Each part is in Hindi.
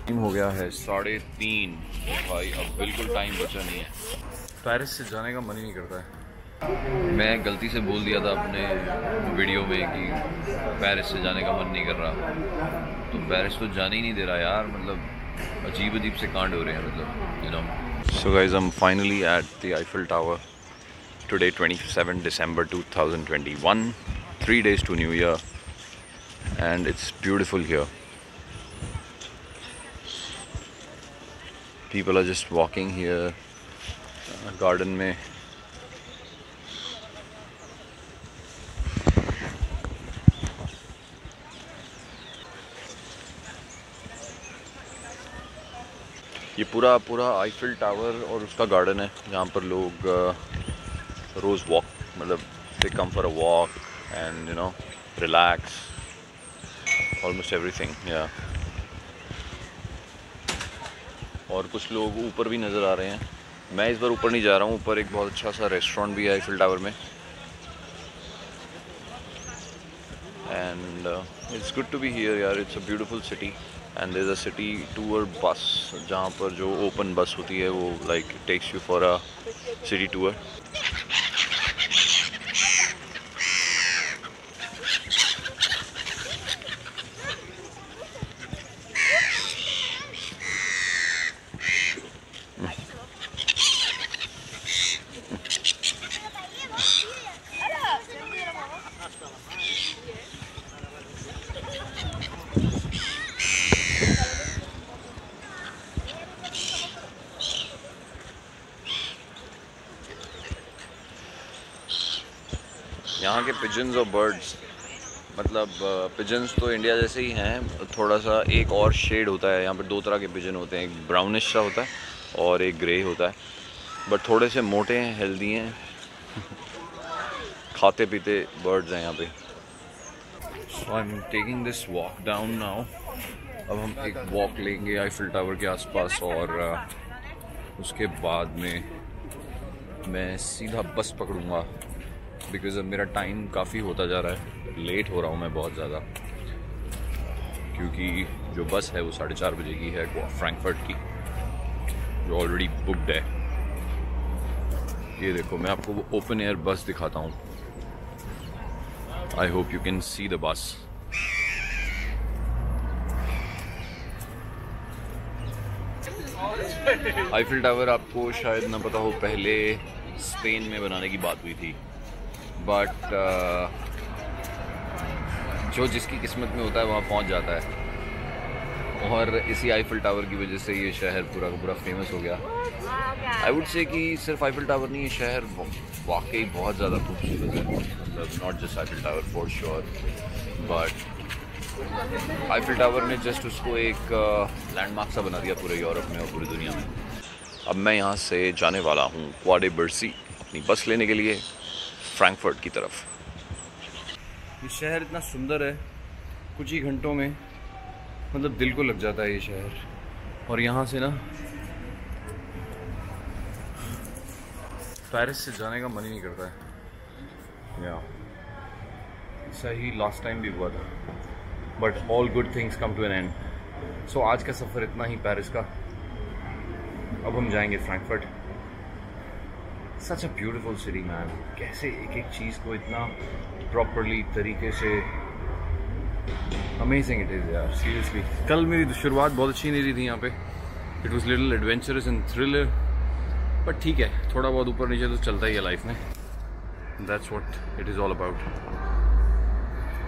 टाइम हो गया है 3:30। भाई अब बिल्कुल टाइम बचा नहीं है। पेरिस से जाने का मन ही नहीं करता है। मैं गलती से बोल दिया था अपने वीडियो में कि पेरिस से जाने का मन नहीं कर रहा, तो पेरिस तो जाने ही नहीं दे रहा यार। मतलब अजीब अजीब से कांड हो रहे हैं, मतलब you know. So guys, I am finally at the Eiffel tower today 27 December 2021, 3 days to New Year, and it's beautiful here. People are just walking here, garden में। ये पूरा आईफिल टावर और उसका गार्डन है, जहाँ पर लोग रोज़ वॉक, मतलब they come for a walk and you know relax, almost everything, yeah. और कुछ लोग ऊपर भी नज़र आ रहे हैं। मैं इस बार ऊपर नहीं जा रहा हूँ। ऊपर एक बहुत अच्छा सा रेस्टोरेंट भी है आईफिल टावर में, and it's good to be here यार। It's a beautiful city and there is a city tour bus, जहाँ पर जो ओपन बस होती है वो like takes you for a city tour. यहाँ के पिजन्स और बर्ड्स, मतलब पिजन्स तो इंडिया जैसे ही हैं, थोड़ा सा एक और शेड होता है। यहाँ पर 2 तरह के पिजन होते हैं, एक ब्राउनिश सा होता है और एक ग्रे होता है, बट थोड़े से मोटे हैं, हेल्दी हैं। खाते पीते बर्ड्स हैं यहाँ पे। So I am taking this walk down now. अब हम एक वॉक लेंगे आईफिल टावर के आसपास, और उसके बाद में मैं सीधा बस पकड़ूंगा, बिकॉज अब मेरा टाइम काफ़ी होता जा रहा है। लेट हो रहा हूँ मैं बहुत ज़्यादा, क्योंकि जो बस है वो 4:30 बजे की है, फ्रैंकफर्ट की, जो ऑलरेडी बुकड है। ये देखो, मैं आपको वो ओपन एयर बस दिखाता हूँ। I hope you can see the bus. Eiffel tower आपको शायद ना पता हो, पहले स्पेन में बनाने की बात हुई थी, बट जो जिसकी किस्मत में होता है वहाँ पहुँच जाता है। और इसी आईफिल टावर की वजह से ये शहर पूरा का पूरा फेमस हो गया। आई वुड से कि सिर्फ आईफिल टावर नहीं, ये शहर वाकई बहुत ज़्यादा खूबसूरत है। मतलब not just Eiffel tower for sure, but Eiffel tower ने जस्ट उसको एक लैंडमार्क सा बना दिया पूरे यूरोप में और पूरी दुनिया में। अब मैं यहाँ से जाने वाला हूँ क्वाडे बर्सी अपनी बस लेने के लिए फ्रैंकफर्ट की तरफ। ये शहर इतना सुंदर है, कुछ ही घंटों में मतलब दिल को लग जाता है ये शहर। और यहाँ से ना पेरिस से जाने का मन ही नहीं करता है। या ऐसा ही लास्ट टाइम भी हुआ था, but all good things come to an end. So आज का सफ़र इतना ही पेरिस का। अब हम जाएंगे फ्रैंकफर्ट। सच अ ब्यूटीफुल सिटी मैन। कैसे एक एक चीज़ को इतना प्रॉपरली तरीके से, अमेजिंग इट इज़ यार, सीरियसली। कल मेरी शुरुआत बहुत अच्छी नहीं रही थी यहाँ पे। It was little adventurous and thriller, but ठीक है, थोड़ा बहुत ऊपर नीचे तो चलता ही है लाइफ में। That's what it is all about.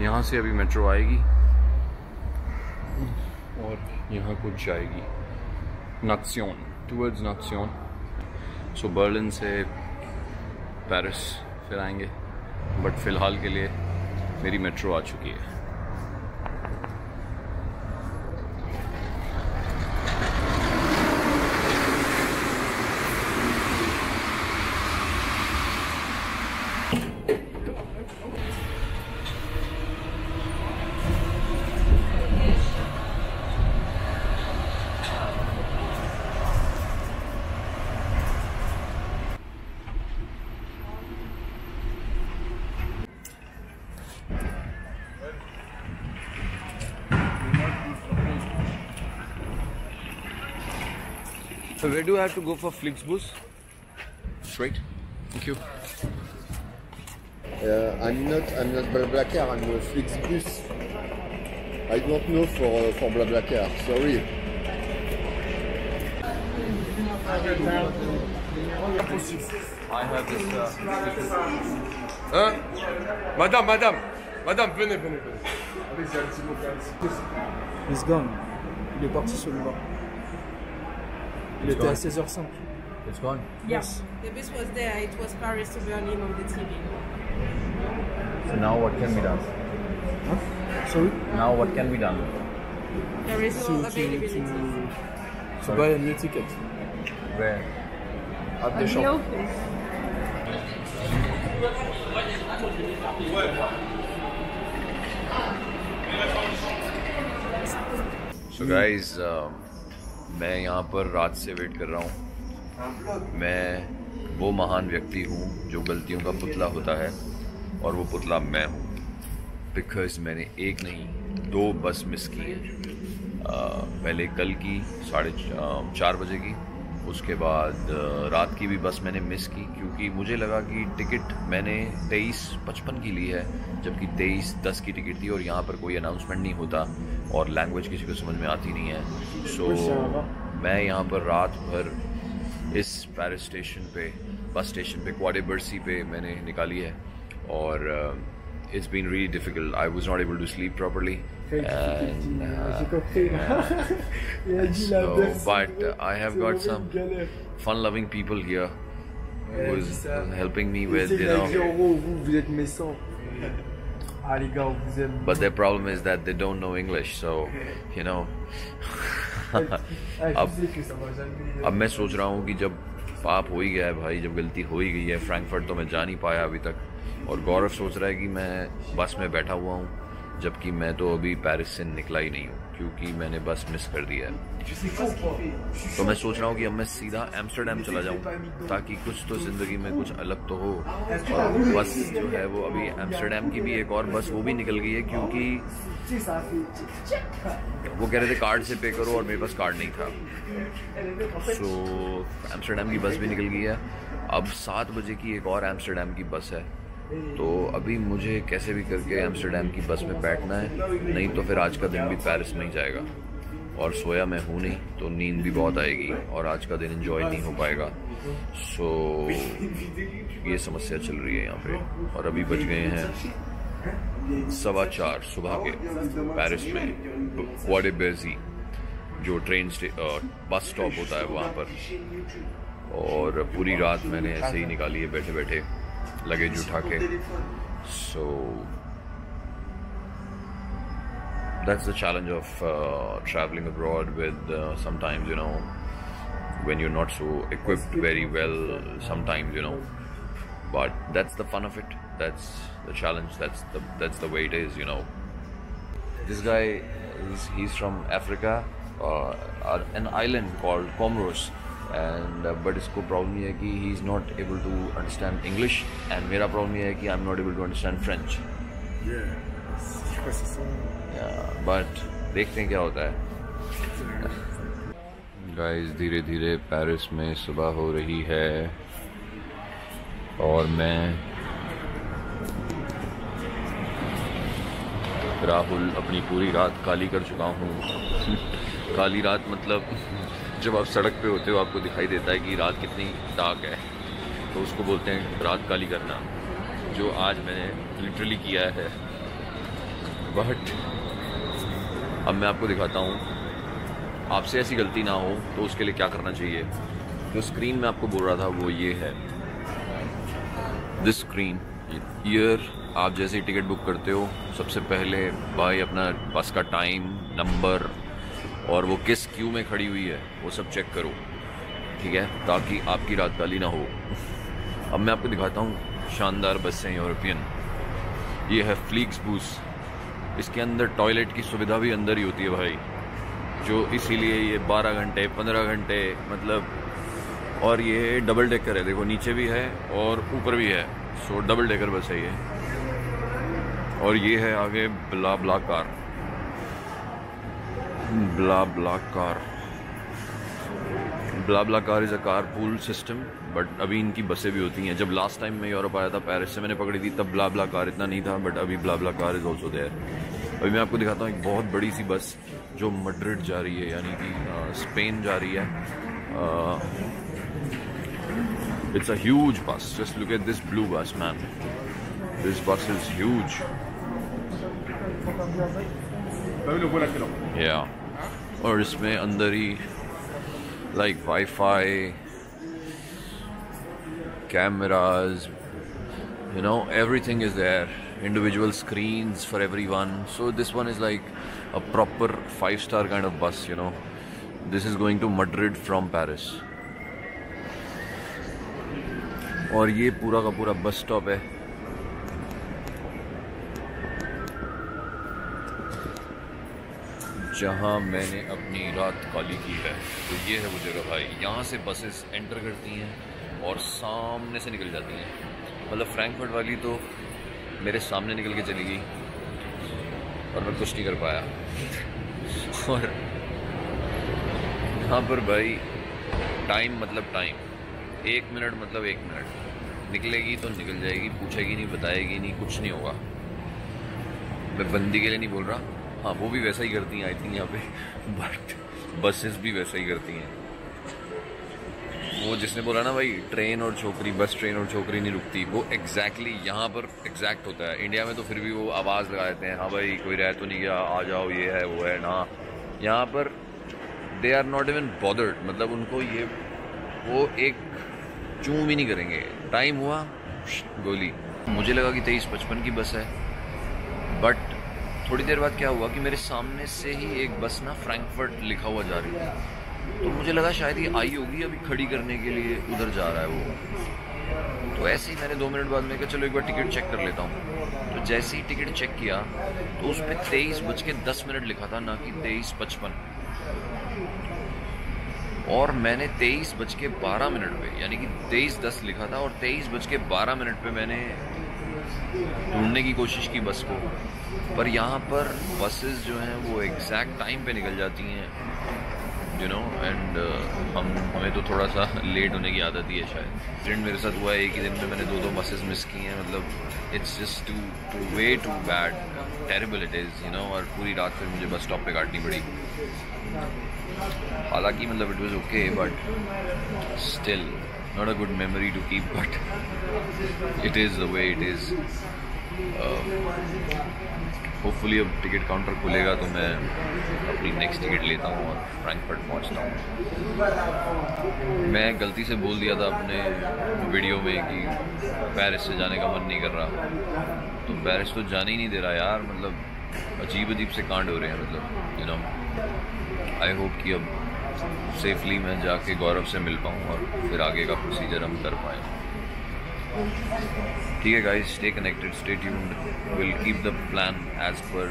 यहाँ से अभी मेट्रो आएगी और यहाँ कुछ जाएगी नाक्सियोन, टूवर्ड्स नाक्सियोन। सो बर्लिन से पेरिस फिर आएंगे, बट फ़िलहाल के लिए मेरी मेट्रो आ चुकी है। So where do I have to go for Flixbus? Straight. Thank you. I'm not BlaBlaCar. I'm Flixbus. I don't know for BlaBlaCar. Sorry. I have this. Hein? Madame, venez. Allez-y, un petit mot, He's gone. Il est parti celui-là. Il était à 16h05. It's gone. Yes. The bus was there. It was Paris to Berlin on the TV. So now what can be done? Sorry? Now what can be done? There is no availability. To buy a new ticket Where? at the shop. So guys, मैं यहाँ पर रात से वेट कर रहा हूँ। मैं वो महान व्यक्ति हूँ जो गलतियों का पुतला होता है और वो पुतला मैं हूँ। बिकॉज मैंने एक नहीं 2 बस मिस की है। पहले कल की 4:30 बजे की, उसके बाद रात की भी बस मैंने मिस की क्योंकि मुझे लगा कि टिकट मैंने 23:55 की ली है, जबकि 23:10 की टिकट थी और यहाँ पर कोई अनाउंसमेंट नहीं होता और लैंग्वेज किसी को समझ में आती नहीं है। सो मैं यहाँ पर रात भर इस पेरिस स्टेशन पे, बस स्टेशन पे, क्वा डे बर्सी पे मैंने निकाली है और it's been really difficult. I was not able to sleep properly. But I have got some fun-loving people here who's helping me with, you know. Vous êtes méchants. Ah les gars, vous aime. But their problem is that they don't know English, so you know. अब मैं सोच रहा हूँ कि जब पाप हो ही गया है भाई, जब गलती हो ही गई है, फ्रैंकफर्ट तो मैं जा नहीं पाया अभी तक और गौरव सोच रहा है कि मैं बस में बैठा हुआ हूँ, जबकि मैं तो अभी पेरिस से निकला ही नहीं हूँ क्योंकि मैंने बस मिस कर दिया है। तो मैं सोच रहा हूँ कि अब मैं सीधा एम्स्टर्डम चला जाऊँ ताकि कुछ तो ज़िंदगी में कुछ अलग तो हो। और बस जो है वो अभी एम्स्टर्डम की भी एक और बस वो भी निकल गई है क्योंकि वो कह रहे थे कार्ड से पे करो और मेरे पास कार्ड नहीं था। सो एम्स्टर्डम की बस भी निकल गई है। अब 7 बजे की एक और एम्स्टर्डम की बस है, तो अभी मुझे कैसे भी करके एम्स्टर्डम की बस में बैठना है, नहीं तो फिर आज का दिन भी पेरिस में ही जाएगा। और सोया मैं हूँ नहीं तो नींद भी बहुत आएगी और आज का दिन एंजॉय नहीं हो पाएगा। सो ये समस्या चल रही है यहाँ पे। और अभी बज गए हैं 4:15 सुबह के पेरिस में क्वा डे बर्सी जो बस स्टॉप होता है वहाँ पर। और पूरी रात मैंने ऐसे ही निकाली है बैठे बैठे लगेज उठा के। सो that's the challenge of traveling abroad with sometimes, you know, when you're not so equipped very well sometimes, you know, but that's the fun of it. That's the challenge. That's the way it is, you know. This guy he's from Africa, an island called Comoros, and but इसको problem ये है कि he's not able to understand English and मेरा problem ये है कि I'm not able to understand French. But देखते हैं क्या होता है। गाइस धीरे धीरे पेरिस में सुबह हो रही है और मैं राहुल अपनी पूरी रात काली कर चुका हूँ। काली रात मतलब जब आप सड़क पे होते हो आपको दिखाई देता है कि रात कितनी डार्क है, तो उसको बोलते हैं रात काली करना, जो आज मैंने लिटरली किया है। बट अब मैं आपको दिखाता हूँ, आपसे ऐसी गलती ना हो तो उसके लिए क्या करना चाहिए। जो स्क्रीन में आपको बोल रहा था वो ये है, दिस स्क्रीन। ईयर आप जैसे ही टिकट बुक करते हो सबसे पहले भाई अपना बस का टाइम, नंबर और वो किस क्यू में खड़ी हुई है वो सब चेक करो, ठीक है, ताकि आपकी रात काली ना हो। अब मैं आपको दिखाता हूँ शानदार बसें यूरोपियन। ये है फ्लिक्सबूस। इसके अंदर टॉयलेट की सुविधा भी अंदर ही होती है भाई, जो इसीलिए ये 12 घंटे 15 घंटे मतलब। और ये डबल डेकर है, देखो नीचे भी है और ऊपर भी है। सो डबल डेकर बस है ये। और ये है आगे ब्लाब्लाकार। BlaBlaCar is a car pool system, but अभी इनकी बसें भी होती हैं। जब लास्ट टाइम मैं यूरोप आया था, पेरिस से मैंने पकड़ी थी, तब BlaBlaCar इतना नहीं था, बट अभी BlaBlaCar इज़ ऑल्सो देयर। अभी मैं आपको दिखाता हूँ एक बहुत बड़ी सी बस जो मैड्रिड जा रही है, यानी कि स्पेन जा रही है। इट्स अ ह्यूज बस, just look at this blue बस मैन, दिस बस इज ह्यूज। या और इसमें अंदर ही like Wi-Fi, cameras, you know, everything is there, individual screens for everyone. So this one is like a proper 5-star kind of bus, you know. This is going to Madrid from Paris. और ये पूरा का पूरा बस स्टॉप है। जहाँ मैंने अपनी रात काली की है। तो ये है वो जगह भाई, यहाँ से बसेस एंटर करती हैं और सामने से निकल जाती हैं। मतलब फ्रैंकफर्ट वाली तो मेरे सामने निकल के चली गई और मैं कुछ नहीं कर पाया। और यहाँ पर भाई टाइम मतलब टाइम, 1 मिनट मतलब 1 मिनट, निकलेगी तो निकल जाएगी, पूछेगी नहीं, बताएगी नहीं, कुछ नहीं होगा। मैं बंदी के लिए नहीं बोल रहा, हाँ वो भी वैसा ही करती हैं आई थिंक यहाँ पे, बट बसेस भी वैसा ही करती हैं। वो जिसने बोला ना भाई ट्रेन और छोकरी, बस ट्रेन और छोकरी नहीं रुकती, वो एग्जैक्टली यहाँ पर एग्जैक्ट होता है। इंडिया में तो फिर भी वो आवाज़ लगा देते हैं, हाँ भाई कोई रह तो नहीं गया, आ जाओ, ये है वो है ना। यहाँ पर they are not even bothered, मतलब उनको ये वो एक चूं भी नहीं करेंगे। टाइम हुआ गोली। मुझे लगा कि 23:55 की बस है, बट थोड़ी देर बाद क्या हुआ कि मेरे सामने से ही एक बस ना फ्रैंकफर्ट लिखा हुआ जा रही थी। तो मुझे लगा शायद ये आई होगी, अभी खड़ी करने के लिए उधर जा रहा है वो। तो ऐसे ही मैंने 2 मिनट बाद में कहा चलो एक बार टिकट चेक कर लेता हूँ। तो जैसे ही टिकट चेक किया तो उस पर 23:10 लिखा था, ना कि 23:55। और मैंने 23:12 पे, यानी कि 23:10 लिखा था और 23:12 पे मैंने ढूंढने की कोशिश की बस को। पर यहाँ पर बसेस जो हैं वो एग्जैक्ट टाइम पे निकल जाती हैं, यू नो। एंड हमें तो थोड़ा सा लेट होने की आदत ही है शायद। फ्रेंड मेरे साथ हुआ है, एक ही दिन में मैंने 2 बसेस मिस की हैं। मतलब it's just too bad, terrible it is, you know. और पूरी रात फिर मुझे बस स्टॉप पे काटनी पड़ी। हालांकि मतलब it was okay, but still not a good memory to keep, but it is the way it is. Hopefully अब टिकट काउंटर खुलेगा तो मैं अपनी नेक्स्ट टिकट लेता हूँ और फ्रैंकफर्ट पहुँचता हूँ। मैं गलती से बोल दिया था अपने वीडियो में कि पेरिस से जाने का मन नहीं कर रहा, तो पेरिस तो जाने ही नहीं दे रहा यार। मतलब अजीब से कांड हो रहे हैं, मतलब यू नो। आई होप कि अब सेफली मैं जाके गौरव से मिल पाऊँ और फिर आगे का प्रोसीजर हम कर पाएँ। ठीक है guys, stay connected, stay tuned, will keep the plan as per.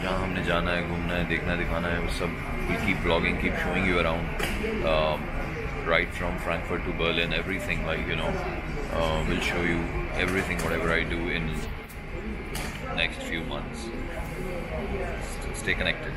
जहाँ हमने जाना है, घूमना है, देखना दिखाना है, वो सब will keep blogging, keep showing you around, right from Frankfurt to Berlin, everything, like you know, will show you everything whatever I do in next few months. Stay connected.